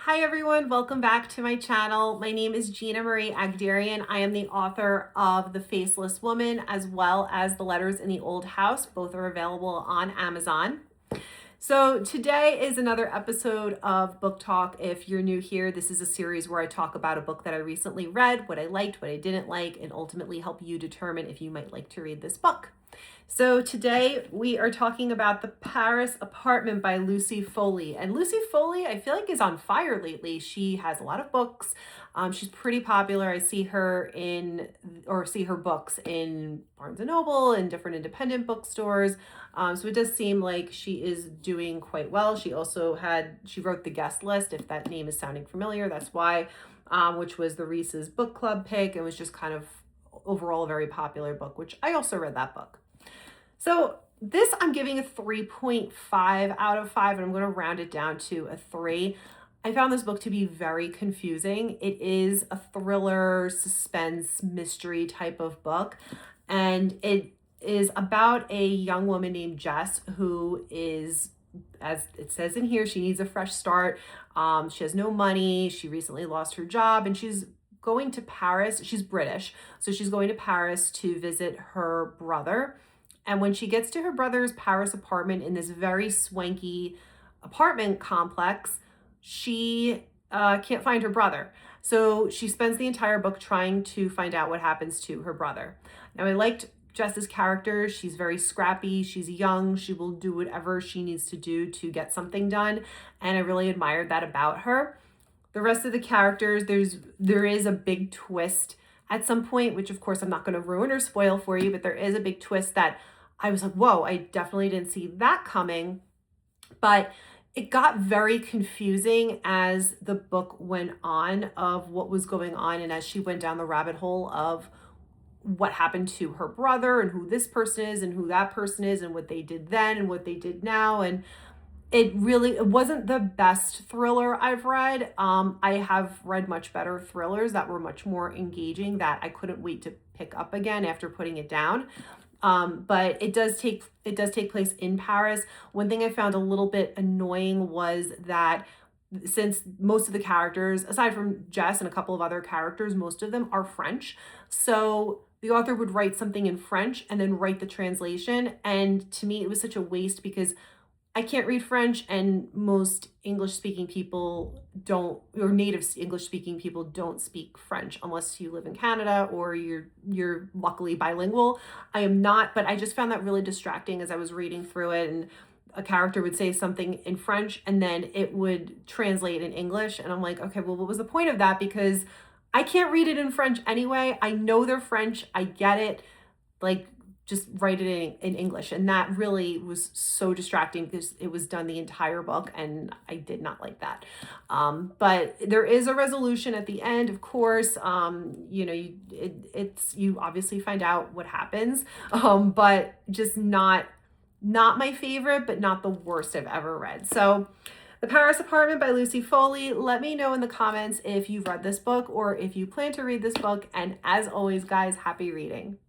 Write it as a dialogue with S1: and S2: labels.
S1: Hi everyone, welcome back to my channel. My name is Gina Marie Agdarian. I am the author of The Faceless Woman as well as The Letters in the Old House. Both are available on Amazon. So today is another episode of Book Talk. If you're new here, this is a series where I talk about a book that I recently read, what I liked, what I didn't like, and ultimately help you determine if you might like to read this book. So today we are talking about The Paris Apartment by Lucy Foley. And Lucy Foley, I feel like, is on fire lately. She has a lot of books. She's pretty popular. I see her see her books in Barnes & Noble and different independent bookstores. So it does seem like she is doing quite well. She wrote The Guest List, if that name is sounding familiar, that's why, which was the Reese's book club pick and was just kind of overall a very popular book, which I also read that book. So this I'm giving a 3.5 out of 5, and I'm going to round it down to a 3. I found this book to be very confusing. It is a thriller, suspense, mystery type of book, and it is about a young woman named Jess who is, as it says in here, she needs a fresh start. She has no money. She recently lost her job, and she's going to Paris. She's British, so she's going to Paris to visit her brother. And when she gets to her brother's Paris apartment in this very swanky apartment complex, she can't find her brother. So she spends the entire book trying to find out what happens to her brother. Now, I liked Jess's character. She's very scrappy. She's young. She will do whatever she needs to do to get something done. And I really admired that about her. The rest of the characters, there is a big twist at some point, which of course I'm not going to ruin or spoil for you, but there is a big twist that I was like, whoa, I definitely didn't see that coming. But it got very confusing as the book went on of what was going on. And as she went down the rabbit hole of what happened to her brother and who this person is and who that person is and what they did then and what they did now. And it wasn't the best thriller I've read. I have read much better thrillers that were much more engaging that I couldn't wait to pick up again after putting it down. But it does take place in Paris. One thing I found a little bit annoying was that since most of the characters, aside from Jess and a couple of other characters, most of them are French. So the author would write something in French and then write the translation. And to me, it was such a waste because I can't read French, and most English-speaking people don't, or native English-speaking people don't speak French unless you live in Canada or you're luckily bilingual. I am not, but I just found that really distracting as I was reading through it, and a character would say something in French and then it would translate in English, and I'm like, okay, well, what was the point of that? Because I can't read it in French anyway. I know they're French. I get it. Like, just write it in English. And that really was so distracting because it was done the entire book and I did not like that. But there is a resolution at the end, of course. You obviously find out what happens, but just not my favorite, but not the worst I've ever read. So The Paris Apartment by Lucy Foley. Let me know in the comments if you've read this book or if you plan to read this book. And as always, guys, happy reading.